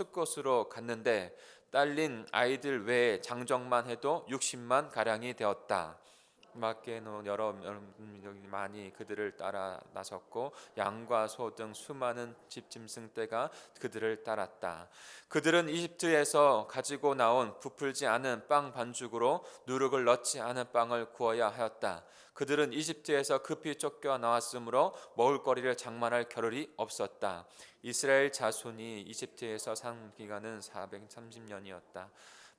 숫곳으로 갔는데 딸린 아이들 외에 장정만 해도 60만 가량이 되었다. 밖에는 여러 민족이 많이 그들을 따라 나섰고 양과 소 등 수많은 집짐승 떼가 그들을 따랐다. 그들은 이집트에서 가지고 나온 부풀지 않은 빵 반죽으로 누룩을 넣지 않은 빵을 구워야 하였다. 그들은 이집트에서 급히 쫓겨 나왔으므로 먹을거리를 장만할 겨를이 없었다. 이스라엘 자손이 이집트에서 산 기간은 430년이었다.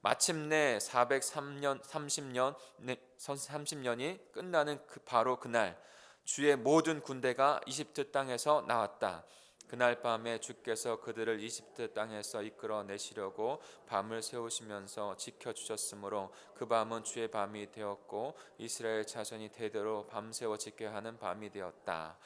마침내 430년이 끝나는 바로 그날 주의 모든 군대가 이집트 땅에서 나왔다. 그날 밤에 주께서 그들을 이집트 땅에서 이끌어 내시려고 밤을 새우시면서 지켜주셨으므로 그 밤은 주의 밤이 되었고 이스라엘 자손이 대대로 밤새워 지켜야 하는 밤이 되었다.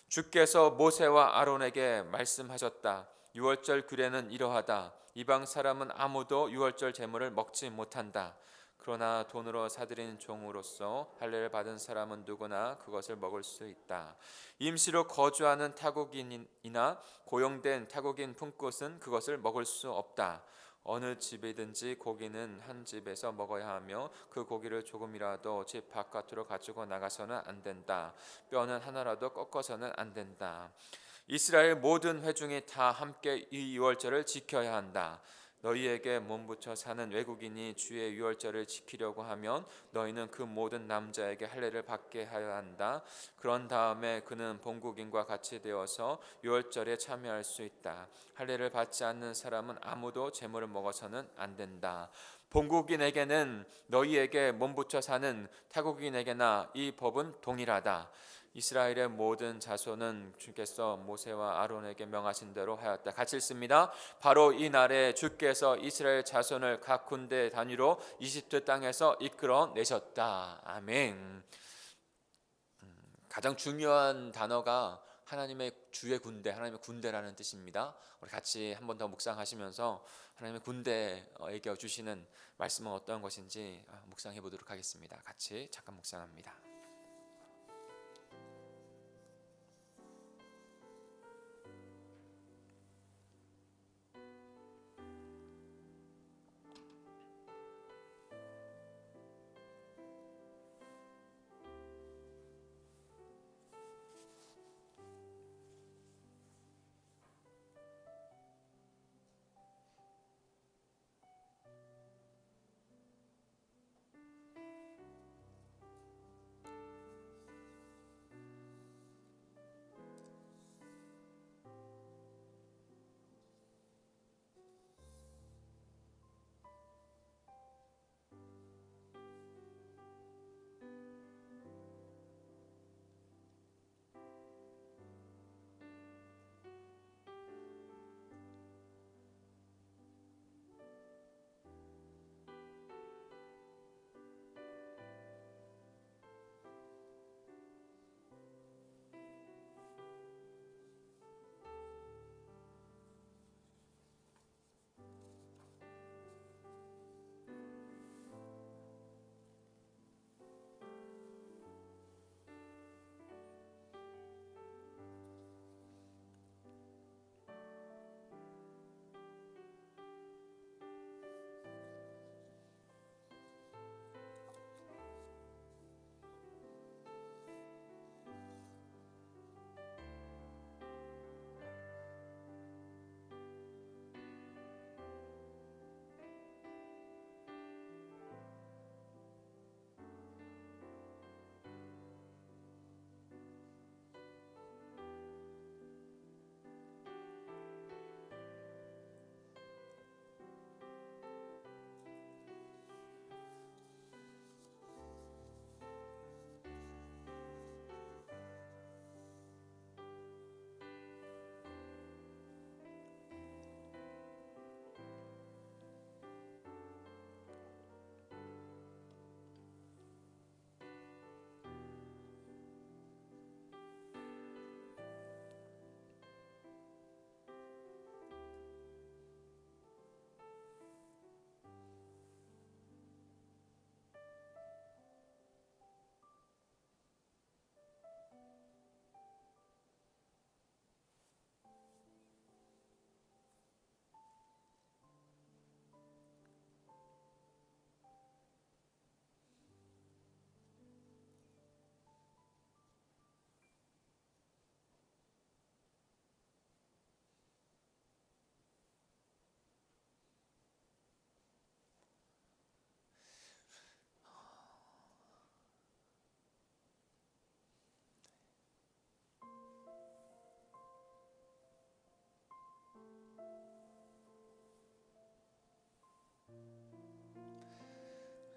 주께서 모세와 아론에게 말씀하셨다. 유월절 규례는 이러하다. 이방 사람은 아무도 유월절 제물을 먹지 못한다. 그러나 돈으로 사들인 종으로서 할례를 받은 사람은 누구나 그것을 먹을 수 있다. 임시로 거주하는 타국인이나 고용된 타국인 품꾼은 그것을 먹을 수 없다. 어느 집이든지 고기는 한 집에서 먹어야 하며 그 고기를 조금이라도 집 바깥으로 가지고 나가서는 안 된다. 뼈는 하나라도 꺾어서는 안 된다. 이스라엘 모든 회중이 다 함께 이 유월절을 지켜야 한다. 너희에게 몸붙여 사는 외국인이 주의 유월절을 지키려고 하면 너희는 그 모든 남자에게 할례를 받게 하여야 한다. 그런 다음에 그는 본국인과 같이 되어서 유월절에 참여할 수 있다. 할례를 받지 않는 사람은 아무도 제물을 먹어서는 안 된다. 본국인에게는 너희에게 몸붙여 사는 타국인에게나 이 법은 동일하다. 이스라엘의 모든 자손은 주께서 모세와 아론에게 명하신 대로 하였다. 같이 읽습니다. 바로 이 날에 주께서 이스라엘 자손을 각 군대 단위로 이집트 땅에서 이끌어 내셨다. 아멘. 가장 중요한 단어가 하나님의 주의 군대, 하나님의 군대라는 뜻입니다. 우리 같이 한 번 더 묵상하시면서 하나님의 군대에게 주시는 말씀은 어떤 것인지 묵상해 보도록 하겠습니다. 같이 잠깐 묵상합니다.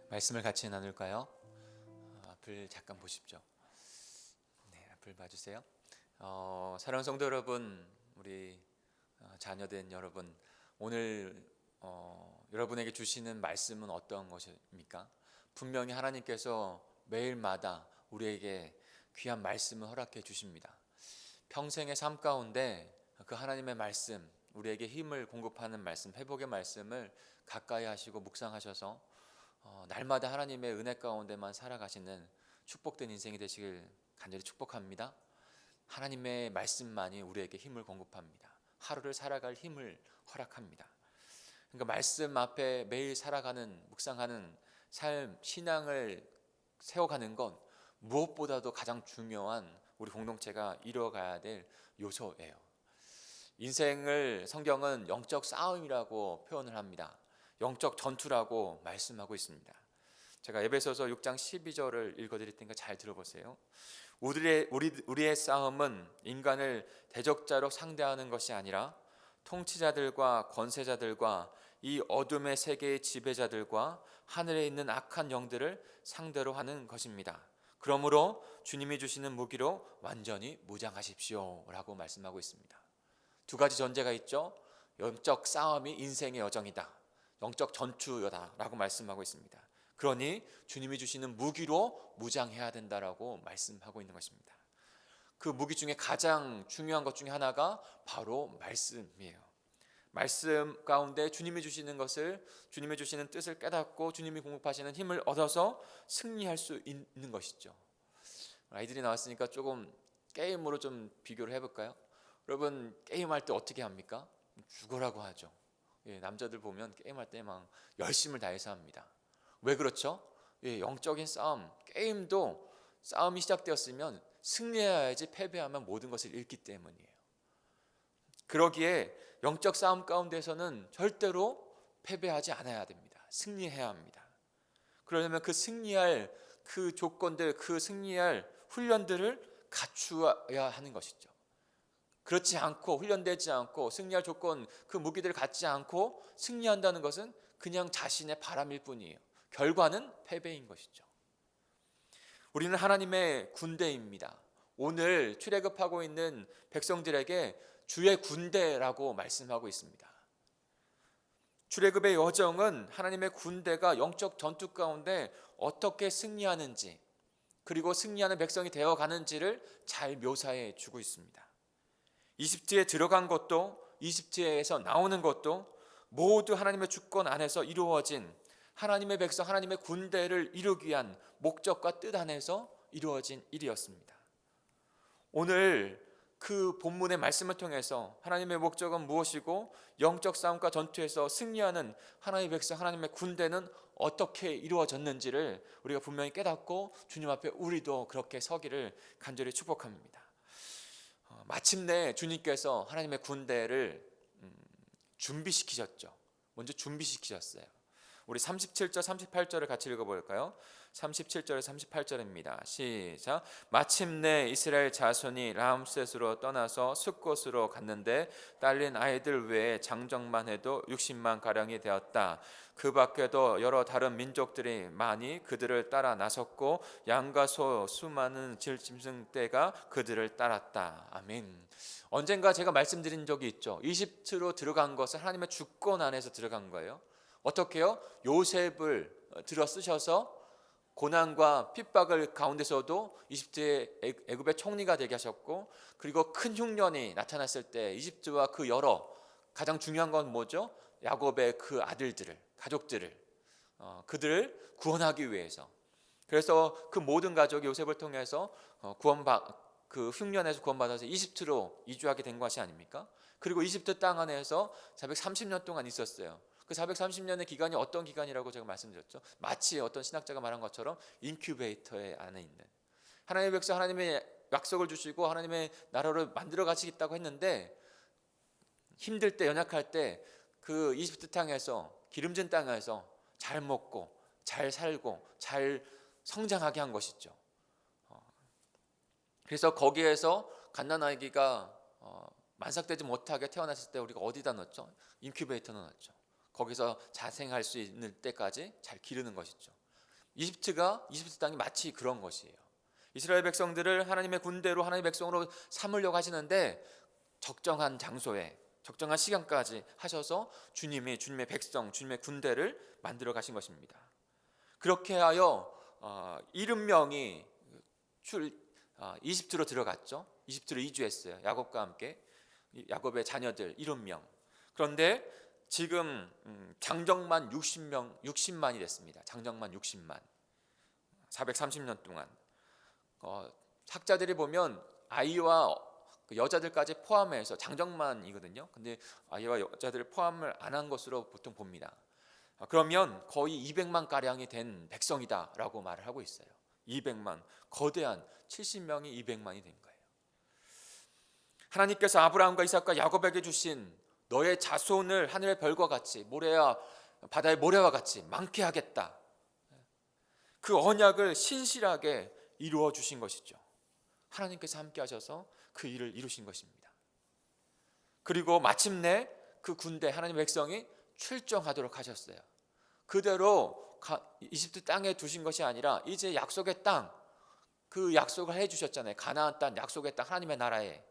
말씀을 같이 나눌까요? 앞을 잠깐 보십시오. 네, 앞을 봐주세요. 사랑하는 성도 여러분, 우리 자녀된 여러분, 오늘 여러분에게 주시는 말씀은 어떤 것입니까? 분명히 하나님께서 매일마다 우리에게 귀한 말씀을 허락해 주십니다. 평생의 삶 가운데 그 하나님의 말씀, 우리에게 힘을 공급하는 말씀, 회복의 말씀을 가까이 하시고 묵상하셔서 날마다 하나님의 은혜 가운데만 살아가시는 축복된 인생이 되시길 간절히 축복합니다. 하나님의 말씀만이 우리에게 힘을 공급합니다. 하루를 살아갈 힘을 허락합니다. 그러니까 말씀 앞에 매일 살아가는, 묵상하는 삶, 신앙을 세워가는 건 무엇보다도 가장 중요한 우리 공동체가 이루어가야 될 요소예요. 인생을 성경은 영적 싸움이라고 표현을 합니다. 영적 전투라고 말씀하고 있습니다. 제가 에베소서 6장 12절을 읽어드릴 테니까 잘 들어보세요. 우리의 싸움은 인간을 대적자로 상대하는 것이 아니라 통치자들과 권세자들과 이 어둠의 세계의 지배자들과 하늘에 있는 악한 영들을 상대로 하는 것입니다. 그러므로 주님이 주시는 무기로 완전히 무장하십시오 라고 말씀하고 있습니다. 두 가지 전제가 있죠. 영적 싸움이 인생의 여정이다, 영적 전투다 라고 말씀하고 있습니다. 그러니 주님이 주시는 무기로 무장해야 된다라고 말씀하고 있는 것입니다. 그 무기 중에 가장 중요한 것 중에 하나가 바로 말씀이에요. 말씀 가운데 주님이 주시는 것을, 주님이 주시는 뜻을 깨닫고 주님이 공급하시는 힘을 얻어서 승리할 수 있는 것이죠. 아이들이 나왔으니까 조금 게임으로 좀 비교를 해볼까요? 여러분, 게임할 때 어떻게 합니까? 죽으라고 하죠. 남자들 보면 게임할 때 막 열심을 다해서 합니다. 왜 그렇죠? 영적인 싸움, 게임도 싸움이 시작되었으면 승리해야지, 패배하면 모든 것을 잃기 때문이에요. 그러기에 영적 싸움 가운데서는 절대로 패배하지 않아야 됩니다. 승리해야 합니다. 그러려면 그 승리할 그 조건들, 그 승리할 훈련들을 갖추어야 하는 것이죠. 그렇지 않고, 훈련되지 않고, 승리할 조건, 그 무기들을 갖지 않고 승리한다는 것은 그냥 자신의 바람일 뿐이에요. 결과는 패배인 것이죠. 우리는 하나님의 군대입니다. 오늘 출애굽하고 있는 백성들에게 주의 군대라고 말씀하고 있습니다. 출애굽의 여정은 하나님의 군대가 영적 전투 가운데 어떻게 승리하는지, 그리고 승리하는 백성이 되어가는지를 잘 묘사해 주고 있습니다. 이집트에 들어간 것도, 이집트에서 나오는 것도 모두 하나님의 주권 안에서 이루어진 하나님의 백성, 하나님의 군대를 이루기 위한 목적과 뜻 안에서 이루어진 일이었습니다. 오늘 그 본문의 말씀을 통해서 하나님의 목적은 무엇이고, 영적 싸움과 전투에서 승리하는 하나님의 백성, 하나님의 군대는 어떻게 이루어졌는지를 우리가 분명히 깨닫고 주님 앞에 우리도 그렇게 서기를 간절히 축복합니다. 마침내 주님께서 하나님의 군대를 준비시키셨죠. 먼저 준비시키셨어요. 우리 37절 38절을 같이 읽어볼까요? 37절에 38절입니다. 시작. 마침내 이스라엘 자손이 라암셋으로 떠나서 숫곳으로 갔는데 딸린 아이들 외에 장정만 해도 60만 가량이 되었다. 그 밖에도 여러 다른 민족들이 많이 그들을 따라 나섰고 양과 소 수많은 질짐승떼가 그들을 따랐다. 아멘. 언젠가 제가 말씀드린 적이 있죠. 이집트로 들어간 것은 하나님의 주권 안에서 들어간 거예요. 어떻게요? 요셉을 들어 쓰셔서 고난과 핍박을 가운데서도 이집트의 애굽의 총리가 되게 하셨고, 그리고 큰 흉년이 나타났을 때 이집트와 그 여러, 가장 중요한 건 뭐죠? 야곱의 그 아들들을, 가족들을, 그들을 구원하기 위해서, 그래서 그 모든 가족이 요셉을 통해서 그 흉년에서 구원받아서 이집트로 이주하게 된 것이 아닙니까? 그리고 이집트 땅 안에서 430년 동안 있었어요. 그 430년의 기간이 어떤 기간이라고 제가 말씀드렸죠. 마치 어떤 신학자가 말한 것처럼 인큐베이터의 안에 있는, 하나님의 백성, 하나님의 약속을 주시고 하나님의 나라를 만들어 가시겠다고 했는데, 힘들 때, 연약할 때 그 이집트 땅에서, 기름진 땅에서 잘 먹고 잘 살고 잘 성장하게 한 것이죠. 그래서 거기에서 갓난아기가 만삭되지 못하게 태어났을 때 우리가 어디다 넣었죠? 인큐베이터 넣었죠. 거기서 자생할 수 있는 때까지 잘 기르는 것이죠. 이집트 땅이 마치 그런 것이에요. 이스라엘 백성들을 하나님의 군대로 하나님의 백성으로 삼으려고 하시는데 적정한 장소에 적정한 시간까지 하셔서 주님의 백성, 주님의 군대를 만들어 가신 것입니다. 그렇게 하여 70명이 이집트로 들어갔죠. 이집트로 이주했어요. 야곱과 함께 야곱의 자녀들 70명. 그런데 지금 장정만 60만이 됐습니다. 장정만 60만. 430년 동안 학자들이 보면 아이와 여자들까지 포함해서 장정만이거든요. 근데 아이와 여자들을 포함을 안 한 것으로 보통 봅니다. 그러면 거의 200만 가량이 된 백성이다라고 말을 하고 있어요. 200만, 거대한 70명이 200만이 된 거예요. 하나님께서 아브라함과 이삭과 야곱에게 주신 너의 자손을 하늘의 별과 같이 바다의 모래와 같이 많게 하겠다. 그 언약을 신실하게 이루어 주신 것이죠. 하나님께서 함께 하셔서 그 일을 이루신 것입니다. 그리고 마침내 그 군대 하나님의 백성이 출정하도록 하셨어요. 그대로 이집트 땅에 두신 것이 아니라 이제 약속의 땅, 그 약속을 해주셨잖아요. 가나안 땅, 약속의 땅, 하나님의 나라에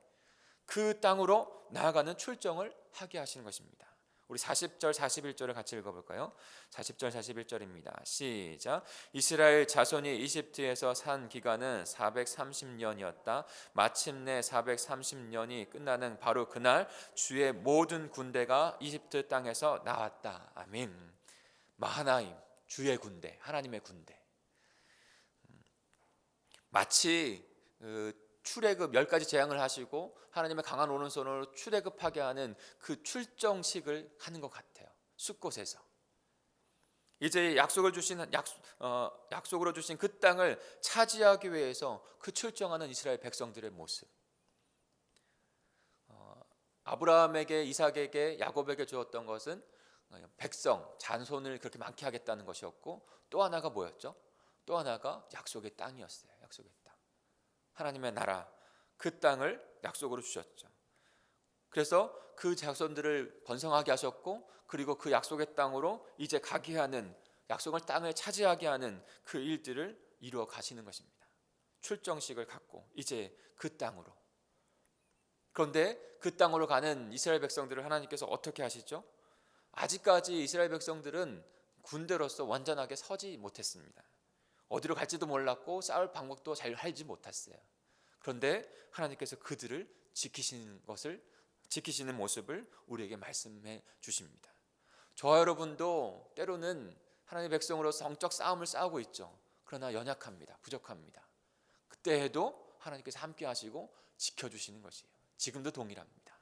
그 땅으로 나아가는 출정을 하게 하시는 것입니다. 우리 40절 41절을 같이 읽어볼까요? 40절 41절입니다. 시작. 이스라엘 자손이 이집트에서 산 기간은 430년이었다. 마침내 430년이 끝나는 바로 그날 주의 모든 군대가 이집트 땅에서 나왔다. 아멘. 마하나임, 주의 군대, 하나님의 군대. 마치 출애굽 10가지 재앙을 하시고 하나님의 강한 오른손으로 출애굽하게 하는 그 출정식을 하는 것 같아요. 숫곳에서 이제 약속으로 주신 그 땅을 차지하기 위해서 그 출정하는 이스라엘 백성들의 모습. 아브라함에게, 이삭에게, 야곱에게 주었던 것은 백성, 잔손을 그렇게 많게 하겠다는 것이었고, 또 하나가 뭐였죠? 또 하나가 약속의 땅이었어요. 약속의 땅, 하나님의 나라, 그 땅을 약속으로 주셨죠. 그래서 그 자손들을 번성하게 하셨고, 그리고 그 약속의 땅으로 이제 가게 하는, 약속의 땅을 차지하게 하는 그 일들을 이루어 가시는 것입니다. 출정식을 갖고 이제 그 땅으로. 그런데 그 땅으로 가는 이스라엘 백성들을 하나님께서 어떻게 하시죠? 아직까지 이스라엘 백성들은 군대로서 완전하게 서지 못했습니다. 어디로 갈지도 몰랐고 싸울 방법도 잘 알지 못했어요. 그런데 하나님께서 그들을 지키시는 모습을 우리에게 말씀해 주십니다. 저와 여러분도 때로는 하나님의 백성으로 성적 싸움을 싸우고 있죠. 그러나 연약합니다. 부족합니다. 그때에도 하나님께서 함께 하시고 지켜주시는 것이에요. 지금도 동일합니다.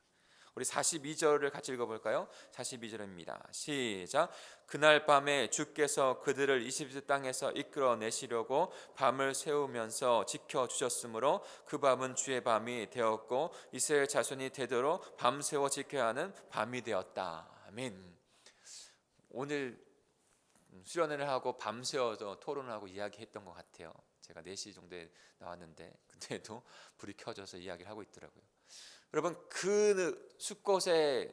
우리 42절을 같이 읽어볼까요? 42절입니다. 시작. 그날 밤에 주께서 그들을 이집트 땅에서 이끌어내시려고 밤을 새우면서 지켜주셨으므로 그 밤은 주의 밤이 되었고 이스라엘 자손이 되도록 밤새워 지켜야 하는 밤이 되었다. 아멘. 오늘 수련회를 하고 밤새워서 토론을 하고 이야기했던 것 같아요. 제가 4시 정도에 나왔는데 그때도 불이 켜져서 이야기를 하고 있더라고요. 여러분, 그 숫곳에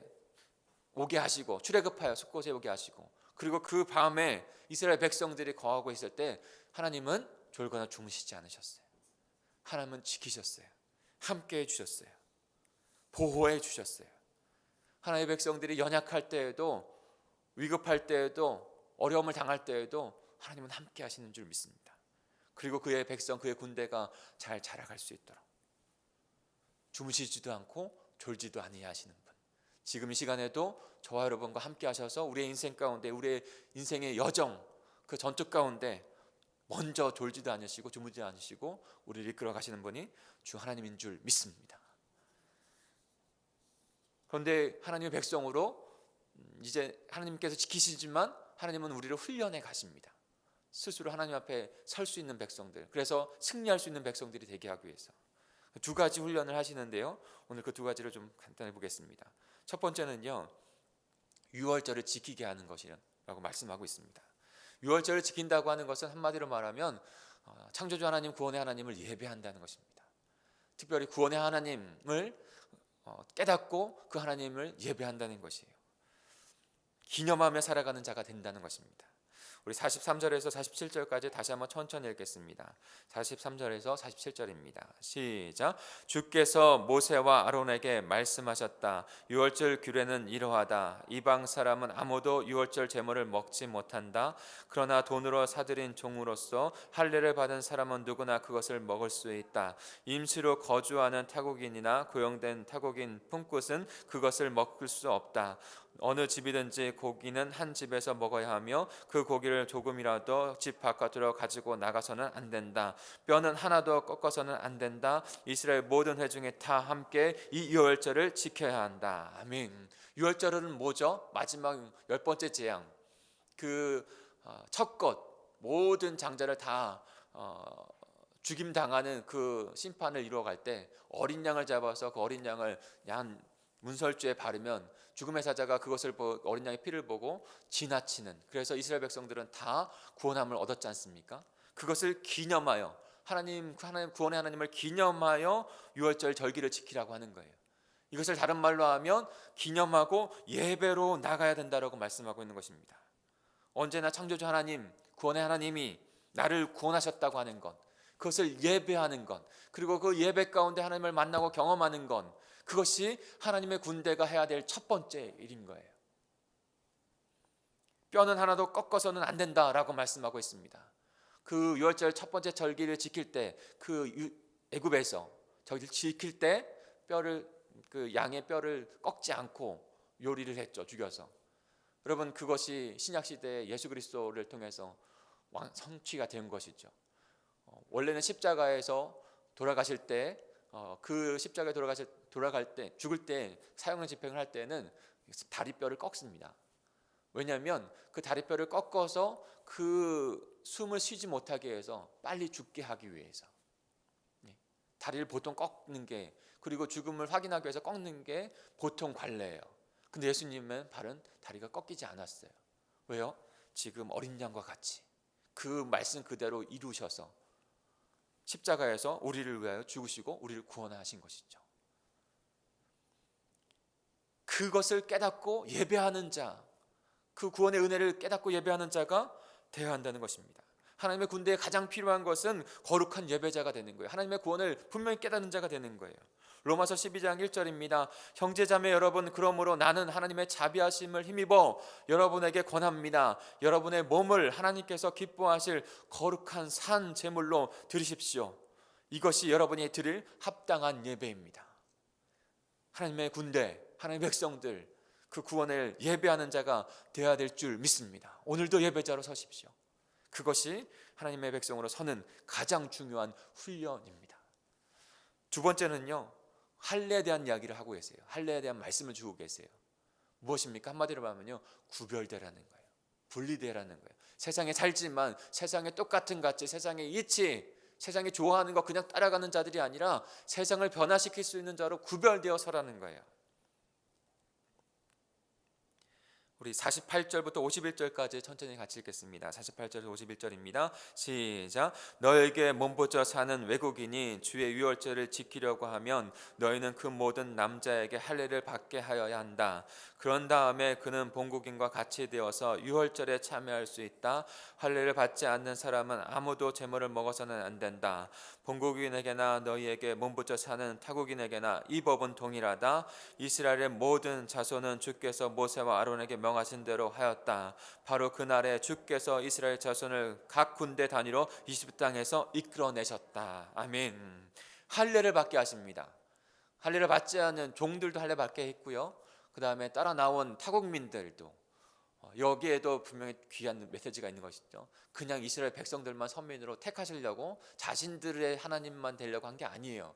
오게 하시고, 출애굽하여 숫곳에 오게 하시고, 그리고 그 밤에 이스라엘 백성들이 거하고 있을 때 하나님은 졸거나 주무시지 않으셨어요. 하나님은 지키셨어요. 함께해 주셨어요. 보호해 주셨어요. 하나님의 백성들이 연약할 때에도, 위급할 때에도, 어려움을 당할 때에도 하나님은 함께 하시는 줄 믿습니다. 그리고 그의 백성, 그의 군대가 잘 자라갈 수 있도록 주무시지도 않고 졸지도 아니하시는 분, 지금 이 시간에도 저와 여러분과 함께 하셔서 우리의 인생 가운데, 우리의 인생의 여정, 그 전투 가운데 먼저 졸지도 않으시고 주무지도 않으시고 우리를 이끌어 가시는 분이 주 하나님인 줄 믿습니다. 그런데 하나님의 백성으로 이제 하나님께서 지키시지만 하나님은 우리를 훈련해 가십니다. 스스로 하나님 앞에 설 수 있는 백성들, 그래서 승리할 수 있는 백성들이 되게 하기 위해서 2가지 훈련을 하시는데요. 오늘 그 2가지를 좀 간단히 보겠습니다. 첫 번째는요, 유월절을 지키게 하는 것이라고 말씀하고 있습니다. 유월절을 지킨다고 하는 것은 한마디로 말하면 창조주 하나님, 구원의 하나님을 예배한다는 것입니다. 특별히 구원의 하나님을 깨닫고 그 하나님을 예배한다는 것이에요. 기념하며 살아가는 자가 된다는 것입니다. 우리 43절에서 47절까지 다시 한번 천천히 읽겠습니다. 43절에서 47절입니다. 시작. 주께서 모세와 아론에게 말씀하셨다. 유월절 규례는 이러하다. 이방 사람은 아무도 유월절 제물을 먹지 못한다. 그러나 돈으로 사들인 종으로서 할례를 받은 사람은 누구나 그것을 먹을 수 있다. 임시로 거주하는 타국인이나 고용된 타국인 품꾼은 그것을 먹을 수 없다. 어느 집이든지 고기는 한 집에서 먹어야 하며 그 고기를 조금이라도 집 바깥으로 가지고 나가서는 안 된다. 뼈는 하나도 꺾어서는 안 된다. 이스라엘 모든 회중이 다 함께 이 유월절을 지켜야 한다. 아멘. 유월절은 뭐죠? 마지막 10번째 재앙. 그 첫 것 모든 장자를 다 죽임 당하는 그 심판을 이루어갈 때 어린 양을 잡아서 그 어린 양을 양 문설주에 바르면 죽음의 사자가 그것을 어린 양의 피를 보고 지나치는, 그래서 이스라엘 백성들은 다 구원함을 얻었지 않습니까? 그것을 기념하여 하나님 구원의 하나님을 기념하여 유월절 절기를 지키라고 하는 거예요. 이것을 다른 말로 하면 기념하고 예배로 나가야 된다라고 말씀하고 있는 것입니다. 언제나 창조주 하나님, 구원의 하나님이 나를 구원하셨다고 하는 것, 그것을 예배하는 것, 그리고 그 예배 가운데 하나님을 만나고 경험하는 것, 그것이 하나님의 군대가 해야 될 첫 번째 일인 거예요. 뼈는 하나도 꺾어서는 안 된다라고 말씀하고 있습니다. 그 유월절 첫 번째 절기를 지킬 때, 그 애굽에서 절기를 지킬 때 뼈를, 그 양의 뼈를 꺾지 않고 요리를 했죠, 죽여서. 여러분, 그것이 신약 시대에 예수 그리스도를 통해서 성취가 된 것이죠. 원래는 십자가에서 돌아가실 때, 그 십자가에 돌아갈 때, 죽을 때 사형을 집행을 할 때는 다리뼈를 꺾습니다. 왜냐하면 그 다리뼈를 꺾어서 그 숨을 쉬지 못하게 해서 빨리 죽게 하기 위해서. 다리를 보통 꺾는 게, 그리고 죽음을 확인하기 위해서 꺾는 게 보통 관례예요. 근데 예수님은 발은 다리가 꺾이지 않았어요. 왜요? 지금 어린 양과 같이 그 말씀 그대로 이루셔서 십자가에서 우리를 위하여 죽으시고 우리를 구원하신 것이죠. 그것을 깨닫고 예배하는 자, 그 구원의 은혜를 깨닫고 예배하는 자가 되어야 한다는 것입니다. 하나님의 군대에 가장 필요한 것은 거룩한 예배자가 되는 거예요. 하나님의 구원을 분명히 깨닫는 자가 되는 거예요. 로마서 12장 1절입니다. 형제자매 여러분, 그러므로 나는 하나님의 자비하심을 힘입어 여러분에게 권합니다. 여러분의 몸을 하나님께서 기뻐하실 거룩한 산 제물로 드리십시오. 이것이 여러분이 드릴 합당한 예배입니다. 하나님의 군대, 하나님의 백성들, 그 구원을 예배하는 자가 되어야 될 줄 믿습니다. 오늘도 예배자로 서십시오. 그것이 하나님의 백성으로 서는 가장 중요한 훈련입니다. 두 번째는요, 할례에 대한 이야기를 하고 계세요. 할례에 대한 말씀을 주고 계세요. 무엇입니까? 한마디로 말하면요, 구별되라는 거예요. 분리되라는 거예요. 세상에 살지만 세상에 똑같은 가치, 세상에 이치, 세상에 좋아하는 거 그냥 따라가는 자들이 아니라 세상을 변화시킬 수 있는 자로 구별되어 서라는 거예요. 우리 48절부터 51절까지 천천히 같이 읽겠습니다. 48절에서 51절입니다. 시작. 너에게 몸보쳐 사는 외국인이 주의 유월절을 지키려고 하면 너희는 그 모든 남자에게 할례를 받게 하여야 한다. 그런 다음에 그는 본국인과 같이 되어서 유월절에 참여할 수 있다. 할례를 받지 않는 사람은 아무도 제물을 먹어서는 안 된다. 본국인에게나 너희에게 몸부쳐 사는 타국인에게나 이 법은 동일하다. 이스라엘의 모든 자손은 주께서 모세와 아론에게 명하신 대로 하였다. 바로 그날에 주께서 이스라엘 자손을 각 군대 단위로 이집트 땅에서 이끌어내셨다. 아멘. 할례를 받게 하십니다. 할례를 받지 않은 종들도 할례 받게 했고요. 그 다음에 따라 나온 타국민들도, 여기에도 분명히 귀한 메시지가 있는 것이죠. 그냥 이스라엘 백성들만 선민으로 택하시려고 자신들의 하나님만 되려고 한 게 아니에요.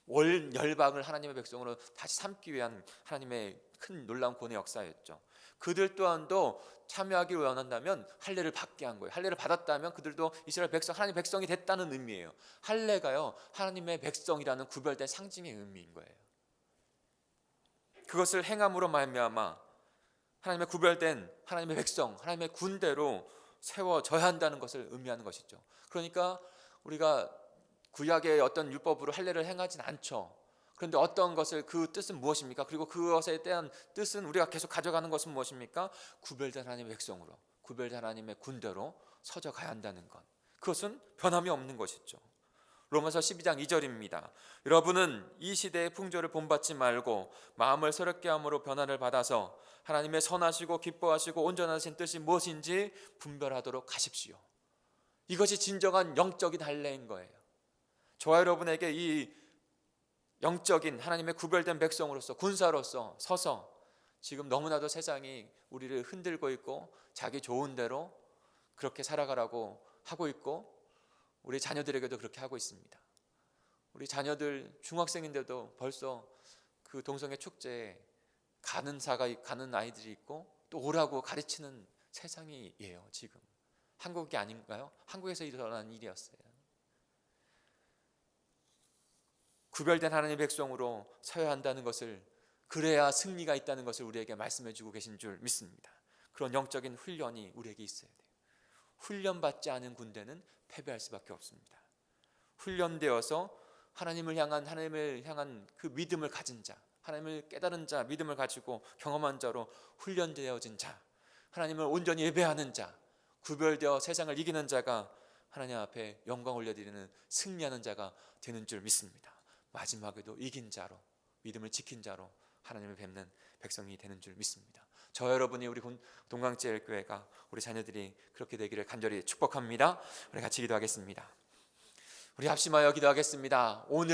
온 열방을 하나님의 백성으로 다시 삼기 위한 하나님의 큰 놀라운 구원의 역사였죠. 그들 또한도 참여하기를 원한다면 할례를 받게 한 거예요. 할례를 받았다면 그들도 이스라엘 백성, 하나님의 백성이 됐다는 의미예요. 할례가요, 하나님의 백성이라는 구별된 상징의 의미인 거예요. 그것을 행함으로 말미암아 하나님의 구별된 하나님의 백성, 하나님의 군대로 세워져야 한다는 것을 의미하는 것이죠. 그러니까 우리가 구약의 어떤 율법으로 할례를 행하진 않죠. 그런데 어떤 것을, 그 뜻은 무엇입니까? 그리고 그것에 대한 뜻은 우리가 계속 가져가는 것은 무엇입니까? 구별된 하나님의 백성으로, 구별된 하나님의 군대로 서져 가야 한다는 것, 그것은 변함이 없는 것이죠. 로마서 12장 2절입니다. 여러분은 이 시대의 풍조를 본받지 말고 마음을 새롭게 함으로 변화를 받아서 하나님의 선하시고 기뻐하시고 온전하신 뜻이 무엇인지 분별하도록 하십시오. 이것이 진정한 영적인 할례인 거예요. 저와 여러분에게 이 영적인 하나님의 구별된 백성으로서, 군사로서 서서 지금 너무나도 세상이 우리를 흔들고 있고 자기 좋은 대로 그렇게 살아가라고 하고 있고, 우리 자녀들에게도 그렇게 하고 있습니다. 우리 자녀들 중학생인데도 벌써 그 동성애 축제에 가는 아이들이 있고 또 오라고 가르치는 세상이에요. 지금 한국이 아닌가요? 한국에서 일어난 일이었어요. 구별된 하나님의 백성으로 서야 한다는 것을, 그래야 승리가 있다는 것을 우리에게 말씀해 주고 계신 줄 믿습니다. 그런 영적인 훈련이 우리에게 있어야 돼요. 훈련받지 않은 군대는 패배할 수밖에 없습니다. 훈련되어서 하나님을 향한 그 믿음을 가진 자, 하나님을 깨달은 자, 믿음을 가지고 경험한 자로 훈련되어진 자, 하나님을 온전히 예배하는 자, 구별되어 세상을 이기는 자가 하나님 앞에 영광 올려드리는 승리하는 자가 되는 줄 믿습니다. 마지막에도 이긴 자로, 믿음을 지킨 자로 하나님을 뵙는 백성이 되는 줄 믿습니다. 저 여러분이, 우리 동강제일교회가, 우리 자녀들이 그렇게 되기를 간절히 축복합니다. 우리 같이 기도하겠습니다. 우리 합심하여 기도하겠습니다. 오늘